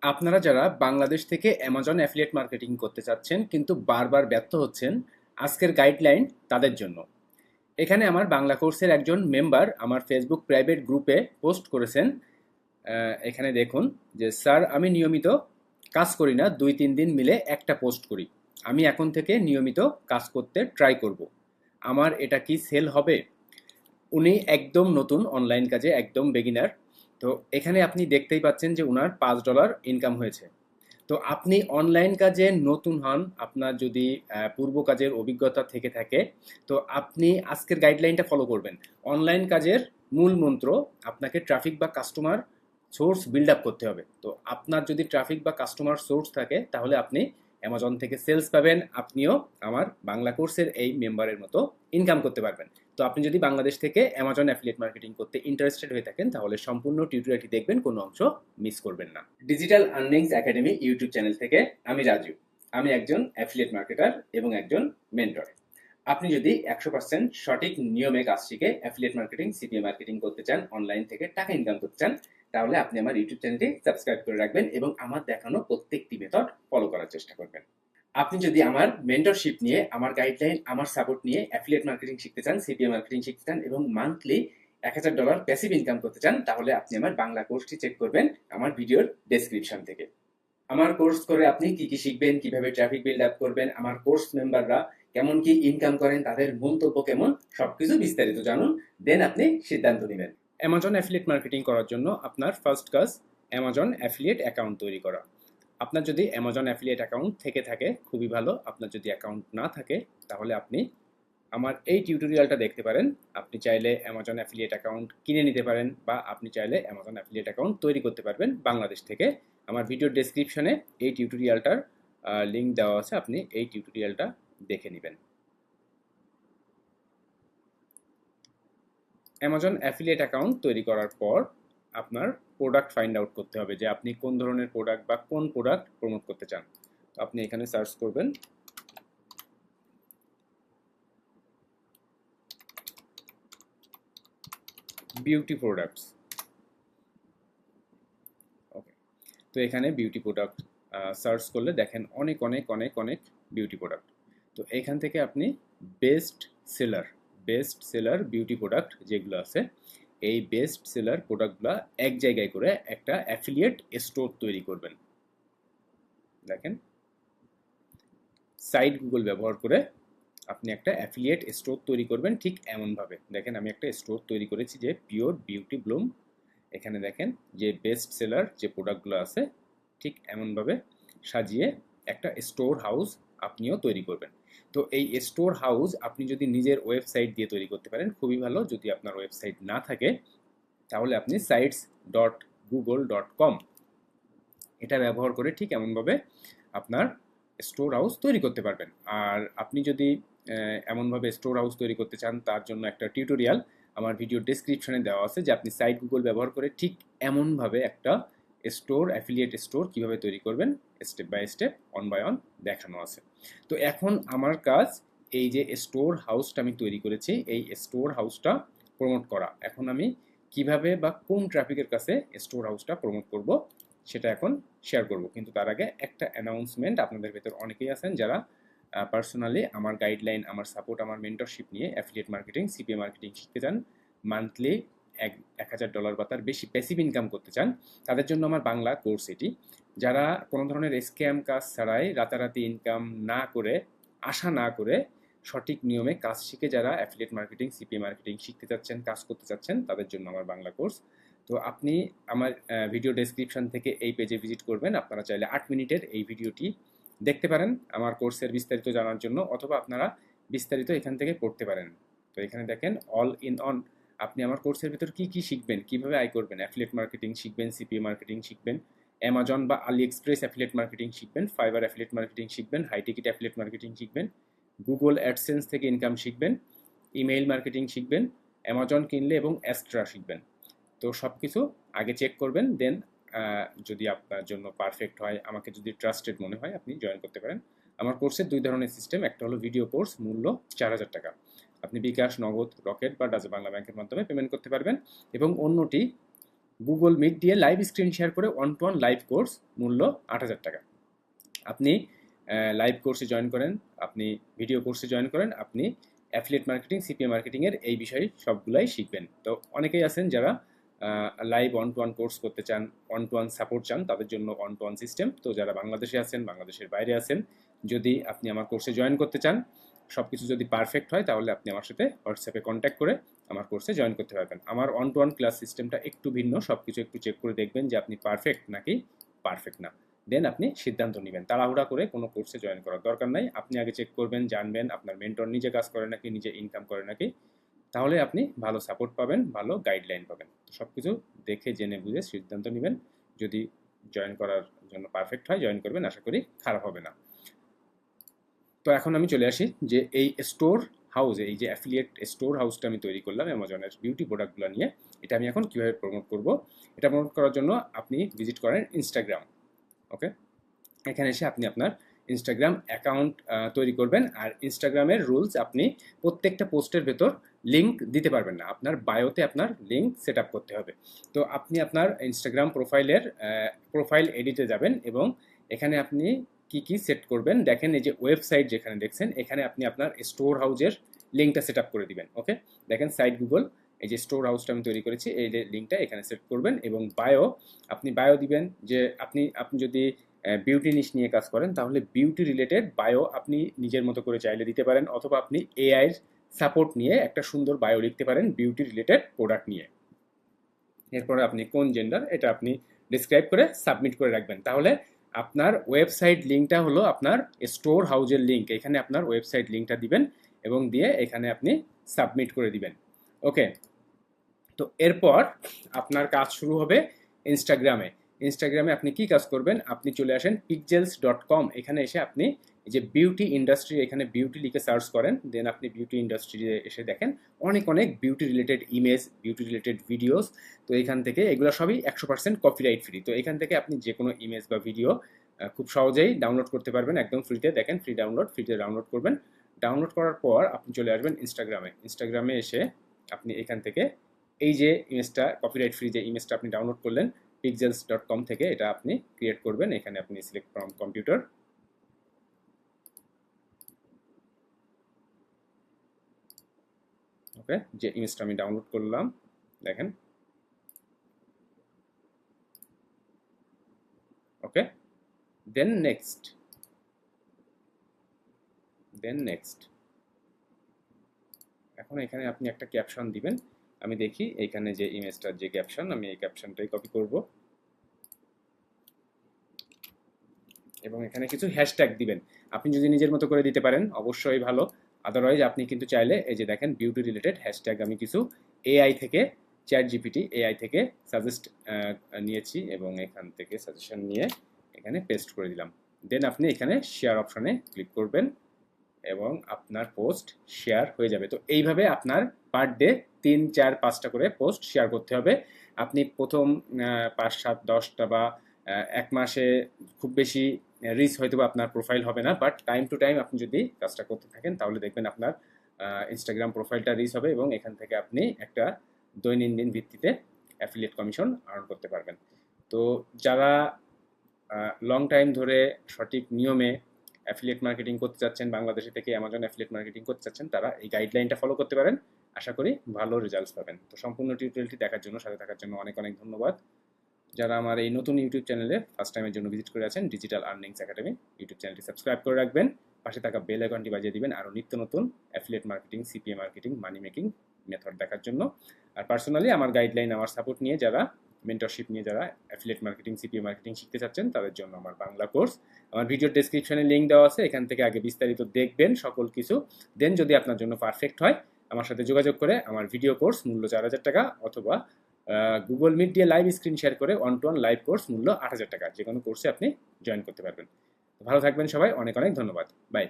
আপনারা যারা বাংলাদেশ থেকে অ্যামাজন অ্যাফিলিয়েট মার্কেটিং করতে চাচ্ছেন কিন্তু বারবার ব্যর্থ হচ্ছেন, আজকের গাইডলাইন তাদের জন্য। এখানে আমার বাংলা কোর্সের একজন মেম্বার আমার ফেসবুক প্রাইভেট গ্রুপে পোস্ট করেছেন। এখানে দেখুন যে, স্যার, আমি নিয়মিত কাজ করি না, 2-3 দিন মিলে একটা পোস্ট করি। আমি এখন থেকে নিয়মিত কাজ করতে ট্রাই করব। আমার এটা কি সেল হবে? উনি একদম নতুন অনলাইন কাজে, একদম বেগিনার। তো এখানে আপনি দেখতেই পাচ্ছেন যে উনার $5 ইনকাম হয়েছে। তো আপনি অনলাইন কাজে নতুন হন, আপনার যদি পূর্ব কাজের অভিজ্ঞতা থেকে থাকে, তো আপনি আজকের গাইডলাইনটা ফলো করবেন। অনলাইন কাজের মূল মন্ত্র, আপনাকে ট্রাফিক বা কাস্টমার সোর্স বিল্ড আপ করতে হবে। তো আপনার যদি ট্রাফিক বা কাস্টমার সোর্স থাকে, তাহলে আপনি অ্যামাজন থেকে সেলস পাবেন, আপনিও আমার বাংলা কোর্সের এই মেম্বারের মতো ইনকাম করতে পারবেন। তো আপনি যদি বাংলাদেশ থেকে অ্যামাজন অ্যাফিলিয়েট মার্কেটিং করতে ইন্টারেস্টেড হয়ে থাকেন, তাহলে সম্পূর্ণ টিউটোরিয়ালটি দেখবেন, কোনো অংশ মিস করবেন না। Digital earnings academy YouTube channel থেকে আমি রাজু। আমি একজন অ্যাফিলিয়েট মার্কেটার এবং একজন মেন্টর। আপনি যদি 100% সঠিক নিয়মে কাজ শিখে অ্যাফিলিয়েট মার্কেটিং, সিপিএ মার্কেটিং করতে চান, অনলাইন থেকে টাকা ইনকাম করতে চান, তাহলে আপনি আমার ইউটিউব চ্যানেলটি সাবস্ক্রাইব করে রাখবেন এবং আমার দেখানো প্রত্যেকটি মেথড ফলো করার চেষ্টা করবেন। আপনি যদি আমার মেন্টরশিপ নিয়ে, আমার গাইডলাইন, আমার সাপোর্ট নিয়ে অ্যাফিলিয়েট মার্কেটিং শিখতে চান, সিপিএ মার্কেটিং শিখতে চান এবং মান্থলি $1000 প্যাসিভ ইনকাম করতে চান, তাহলে আপনি আমার বাংলা কোর্সটি চেক করবেন আমার ভিডিওর ডেসক্রিপশন থেকে। আমার কোর্স করে আপনি কি কি শিখবেন, কিভাবে ট্রাফিক বিল্ড আপ করবেন, আমার কোর্স মেম্বাররা কেমন কি ইনকাম করেন, তাদের মন্তব্য কেমন, সবকিছু বিস্তারিত জানুন। দেন আপনি সিদ্ধান্ত নেবেন। অ্যামাজন অ্যাফিলিয়েট মার্কেটিং করার জন্য আপনার ফার্স্ট কাজ অ্যামাজন অ্যাফিলিয়েট অ্যাকাউন্ট তৈরি করা। আপনার যদি অ্যামাজন অ্যাফিলিয়েট অ্যাকাউন্ট থেকে থাকে খুবই ভালো। আপনার যদি অ্যাকাউন্ট না থাকে, তাহলে আপনি আমার এই টিউটোরিয়ালটা দেখতে পারেন। আপনি চাইলে অ্যামাজন অ্যাফিলিয়েট অ্যাকাউন্ট কিনে নিতে পারেন, বা আপনি চাইলে অ্যামাজন অ্যাফিলিয়েট অ্যাকাউন্ট তৈরি করতে পারবেন বাংলাদেশ থেকে। আমার ভিডিওর ডেসক্রিপশনে এই টিউটোরিয়ালটার লিঙ্ক দেওয়া আছে, আপনি এই টিউটোরিয়ালটা দেখে নেবেন। অ্যামাজন অ্যাফিলিয়েট অ্যাকাউন্ট তৈরি করার পর আপনার প্রোডাক্ট ফাইন্ড আউট করতে হবে যে আপনি কোন ধরনের প্রোডাক্ট বা কোন প্রোডাক্ট প্রমোট করতে চান। তো আপনি এখানে সার্চ করবেন বিউটি প্রোডাক্টস। ওকে, তো এখানে বিউটি প্রোডাক্ট সার্চ করলে দেখেন অনেক অনেক অনেক অনেক বিউটি প্রোডাক্ট। তো এখান থেকে আপনি best seller best seller beauty product যেগুলো আছে, এই বেস্ট সেলার প্রোডাক্টগুলো এক জায়গায় করে একটা অ্যাফিলিয়েট স্টোর তৈরি করবেন। দেখেন, সাইট গুগল ব্যবহার করে আপনি একটা অ্যাফিলিয়েট স্টোর তৈরি করবেন ঠিক এমনভাবে। দেখেন, আমি একটা স্টোর তৈরি করেছি যে পিওর বিউটি ব্লুম। এখানে দেখেন যে বেস্ট সেলার যে প্রোডাক্টগুলো আছে, ঠিক এমনভাবে সাজিয়ে একটা স্টোর হাউস আপনিও তৈরি করবেন। তো এই স্টোর হাউস আপনি যদি নিজের ওয়েবসাইট দিয়ে তৈরি করতে পারেন খুবই ভালো। যদি আপনার ওয়েবসাইট না থাকে, তাহলে আপনি sites.google.com এটা ব্যবহার করে ঠিক এমনভাবে আপনার স্টোর হাউস তৈরি করতে পারবেন। আর আপনি যদি এমনভাবে স্টোর হাউস তৈরি করতে চান, তার জন্য একটা টিউটোরিয়াল আমার ভিডিও ডেসক্রিপশনে দেওয়া আছে, যে আপনি সাইট গুগল ব্যবহার করে ঠিক এমনভাবে একটা স্টোর, অ্যাফিলিয়েট স্টোর কিভাবে তৈরি করবেন, step by step, one by one দেখানো আছে। তো এখন আমার কাজ এই যে স্টোর হাউসটা আমি তৈরি করেছি, এই স্টোর হাউসটা প্রমোট করা। এখন আমি কিভাবে বা কোন ট্রাফিকের কাছে স্টোর হাউসটা প্রমোট করব, সেটা এখন শেয়ার করব। কিন্তু তার আগে একটা অ্যানাউন্সমেন্ট, আপনাদের ভেতর অনেকেই আছেন যারা পার্সোনালি আমার গাইডলাইন, আমার সাপোর্ট, আমার মেন্টরশিপ নিয়ে অ্যাফিলিয়েট মার্কেটিং, সিপিএ মার্কেটিং শিখতে চান, মান্থলি $1000 বা তার বেশি প্যাসিভ ইনকাম করতে চান, তাদের জন্য আমার বাংলা কোর্স এটি। যারা কোনো ধরনের স্ক্যাম কাজ ছাড়াই রাতারাতি ইনকাম না করে, আশা না করে, সঠিক নিয়মে কাজ শিখে যারা অ্যাফিলিয়েট মার্কেটিং, সিপিএ মার্কেটিং শিখতে চাচ্ছেন, কাজ করতে চাচ্ছেন, তাদের জন্য আমার বাংলা কোর্স। তো আপনি আমার ভিডিও ডেসক্রিপশন থেকে এই পেজে ভিজিট করবেন। আপনারা চাইলে 8 মিনিটের এই ভিডিওটি দেখতে পারেন আমার কোর্সের বিস্তারিত জানার জন্য, অথবা আপনারা বিস্তারিত এখান থেকে পড়তে পারেন। তো এখানে দেখেন অল ইন অন, আপনি আমার কোর্সের ভিতর কি কি শিখবেন, কিভাবে আয় করবেন, অ্যাফিলিয়েট মার্কেটিং শিখবেন, সিপিএ মার্কেটিং শিখবেন, অ্যামাজন বা আলি এক্সপ্রেস অ্যাফিলিয়েট মার্কেটিং শিখবেন, ফাইবার অ্যাফিলিয়েট মার্কেটিং শিখবেন, হাই টিকিট অ্যাফিলিয়েট মার্কেটিং শিখবেন, গুগল অ্যাডসেন্স থেকে ইনকাম শিখবেন, ইমেইল মার্কেটিং শিখবেন, অ্যামাজন কিনলে এবং এক্সট্রা শিখবেন। তো সব কিছু আগে চেক করবেন, দেন যদি আপনার জন্য পারফেক্ট হয়, আমাকে যদি ট্রাস্টেড মনে হয়, আপনি জয়েন করতে পারেন। আমার কোর্সের 2 ধরনের সিস্টেম, একটা হলো ভিডিও কোর্স, মূল্য $4000। আপনি বিকাশ, নগদ, রকেট বা ডাচ বাংলা ব্যাংকের মাধ্যমে পেমেন্ট করতে পারবেন। এবং অন্যটি গুগল মিট দিয়ে লাইভ স্ক্রিন শেয়ার করে 1-to-1 লাইভ কোর্স, মূল্য 8,000 টাকা। আপনি লাইভ কোর্সে জয়েন করেন, আপনি ভিডিও কোর্সে জয়েন করেন, আপনি অ্যাফিলিয়েট মার্কেটিং, সিপিএ মার্কেটিংয়ের এই বিষয়ে সবগুলাই শিখবেন। তো অনেকেই আছেন যারা লাইভ 1-to-1 কোর্স করতে চান, 1-to-1 সাপোর্ট চান, তাদের জন্য 1-to-1 সিস্টেম। তো যারা বাংলাদেশে আছেন, বাংলাদেশের বাইরে আছেন, যদি আপনি আমার কোর্সে জয়েন করতে চান, সব কিছু যদি পারফেক্ট হয়, তাহলে আপনি আমার সাথে হোয়াটসঅ্যাপে কন্ট্যাক্ট করে আমার কোর্সে জয়েন করতে পারবেন। আমার 1-to-1 ক্লাস সিস্টেমটা একটু ভিন্ন, সব কিছু একটু চেক করে দেখবেন যে আপনি পারফেক্ট নাকি পারফেক্ট না, দেন আপনি সিদ্ধান্ত নেবেন। তাড়াহুড়া করে কোনো কোর্সে জয়েন করার দরকার নাই। আপনি আগে চেক করবেন, জানবেন আপনার মেন্টর নিজে কাজ করে নাকি, নিজে ইনকাম করে নাকি, তাহলে আপনি ভালো সাপোর্ট পাবেন, ভালো গাইডলাইন পাবেন। তো সব কিছু দেখে জেনে বুঝে সিদ্ধান্ত নেবেন। যদি জয়েন করার জন্য পারফেক্ট হয়, জয়েন করবেন, আশা করি খারাপ হবে না। তো এখন আমি চলে আসি যে এই স্টোর হাউসে, এই যে অ্যাফিলিয়েট স্টোর হাউসটা আমি তৈরি করলাম অ্যামাজনের বিউটি প্রোডাক্টগুলো নিয়ে, এটা আমি এখন কীভাবে প্রমোট করব। এটা প্রমোট করার জন্য আপনি ভিজিট করেন ইনস্টাগ্রাম। ওকে, এখানে এসে আপনি আপনার ইনস্টাগ্রাম অ্যাকাউন্ট তৈরি করবেন। আর ইনস্টাগ্রামের রুলস, আপনি প্রত্যেকটা পোস্টের ভেতর লিঙ্ক দিতে পারবেন না, আপনার বায়োতে আপনার লিঙ্ক সেট আপ করতে হবে। তো আপনি আপনার ইনস্টাগ্রাম প্রোফাইল এডিটে যাবেন এবং এখানে আপনি কি কি সেট করবেন দেখেন। এই যে ওয়েবসাইট যেখানে দেখছেন, এখানে আপনি আপনার স্টোর হাউসের লিঙ্কটা সেট আপ করে দিবেন। ওকে, দেখেন সাইট গুগল, এই যে স্টোর হাউসটা আমি তৈরি করেছি, এই লিঙ্কটা এখানে সেট করবেন। এবং আপনি বায়ো দিবেন যে আপনি যদি বিউটি নিশ নিয়ে কাজ করেন, তাহলে বিউটি রিলেটেড বায়ো আপনি নিজের মতো করে চাইলে দিতে পারেন, অথবা আপনি এআইয়ের সাপোর্ট নিয়ে একটা সুন্দর বায়ো লিখতে পারেন বিউটি রিলেটেড প্রোডাক্ট নিয়ে। এরপরে আপনি কোন জেন্ডার, এটা আপনি ডিসক্রাইব করে সাবমিট করে রাখবেন। তাহলে আপনার ওয়েবসাইট লিঙ্কটা হলো আপনার স্টোর হাউসের লিঙ্ক। এখানে আপনার ওয়েবসাইট লিঙ্কটা দিবেন এবং দিয়ে এখানে আপনি সাবমিট করে দিবেন। ওকে, তো এরপর আপনার কাজ শুরু হবে ইনস্টাগ্রামে আপনি কি কাজ করবেন, আপনি চলে আসেন pixels.com। এখানে এসে আপনি এই যে বিউটি ইন্ডাস্ট্রি, এখানে বিউটি লিখে সার্চ করেন, দেন আপনি বিউটি ইন্ডাস্ট্রি এসে দেখেন অনেক beauty related image, beauty related videos. তো এখান থেকে এগুলো সবই 100% কপিরাইট ফ্রি। তো এখান থেকে আপনি যে কোনো ইমেজ বা ভিডিও খুব সহজেই ডাউনলোড করতে পারবেন, একদম ফ্রিতে। দেখেন ফ্রিতে ডাউনলোড করবেন। ডাউনলোড করার পর আপনি চলে আসবেন ইনস্টাগ্রামে এসে আপনি এখান থেকে এই যে ইমেজটা, কপিরাইট ফ্রি যে ইমেজটা আপনি ডাউনলোড করলেন pixels.com থেকে, এটা আপনি ক্রিয়েট করবেন। এখানে আপনি সিলেক্ট ফ্রম কম্পিউটার, ওকে, যে ইমেজটা আমি ডাউনলোড করলাম দেখেন। ওকে, দেন নেক্সট। এখন এখানে আপনি একটা ক্যাপশন দিবেন। আমি দেখি এইখানে যে ইমেজটার যে ক্যাপশন, আমি এই ক্যাপশনটাই কপি করব এবং এখানে কিছু হ্যাশট্যাগ দিবেন। আপনি যদি নিজের মতো করে দিতে পারেন অবশ্যই ভালো, আদারওয়াইজ আপনি কিন্তু চাইলে এই যে দেখেন বিউটি রিলেটেড হ্যাশট্যাগ আমি কিছু এআই থেকে, চ্যাটজিপিটি এআই থেকে সাজেস্ট নিয়েছি এবং এখান থেকে সাজেশন নিয়ে এখানে পেস্ট করে দিলাম। দেন আপনি এখানে শেয়ার অপশনে ক্লিক করবেন এবং আপনার পোস্ট শেয়ার হয়ে যাবে। তো এইভাবে আপনার পার ডে 3, 4, 5টা করে পোস্ট শেয়ার করতে হবে। আপনি প্রথম 5, 7, 10টা বা 1 মাসে খুব বেশি রিচ হয়তো বা আপনার প্রোফাইল হবে না, বাট টাইম টু টাইম আপনি যদি কাজটা করতে থাকেন, তাহলে দেখবেন আপনার ইনস্টাগ্রাম প্রোফাইলটা রিচ হবে এবং এখান থেকে আপনি একটা দৈনন্দিন ভিত্তিতে অ্যাফিলিয়েট কমিশন আর্ন করতে পারবেন। তো যারা লং টাইম ধরে সঠিক নিয়মে অ্যাফিলিয়েট মার্কেটিং করতে চাচ্ছেন, বাংলাদেশে থেকে অ্যামাজন অ্যাফিলিয়েট মার্কেটিং করতে চাচ্ছেন, তারা এই গাইডলাইনটা ফলো করতে পারেন। আশা করি ভালো রেজাল্টস পাবেন। তো সম্পূর্ণ টিউটোরিয়ালটি দেখার জন্য, সাথে থাকার জন্য অনেক ধন্যবাদ। যারা আমার এই নতুন ইউটিউব চ্যানেলে ফার্স্ট টাইমের জন্য ভিজিট করে আছেন, ডিজিটাল আর্নিংস একাডেমি ইউটিউব চ্যানেলটি সাবস্ক্রাইব করে রাখবেন, পাশে থাকা বেল আইকনটি বাজিয়ে দিবেন আরও নিত্য নতুন অ্যাফিলিয়েট মার্কেটিং, সিপিএ মার্কেটিং, মানি মেকিং মেথড দেখার জন্য। আর পার্সোনালি আমার গাইডলাইন, আমার সাপোর্ট নিয়ে যারা, মেন্টরশিপ নিয়ে যারা অ্যাফিলিয়েট মার্কেটিং, সিপিএ মার্কেটিং শিখতে চাচ্ছেন, তাদের জন্য আমার বাংলা কোর্স, আমার ভিডিও ডেসক্রিপশনে লিঙ্ক দেওয়া আছে, এখান থেকে আগে বিস্তারিত দেখবেন সকল কিছু। দেন যদি আপনার জন্য পারফেক্ট হয়, আমার সাথে যোগাযোগ করে আমার ভিডিও কোর্স মূল্য 4,000 টাকা, অথবা গুগল মিট দিয়ে লাইভ স্ক্রিন শেয়ার করে 1-to-1 লাইভ কোর্স মূল্য 8,000 টাকা, যে কোনো কোর্সে আপনি জয়েন করতে পারবেন। ভালো থাকবেন সবাই, অনেক ধন্যবাদ, বাই।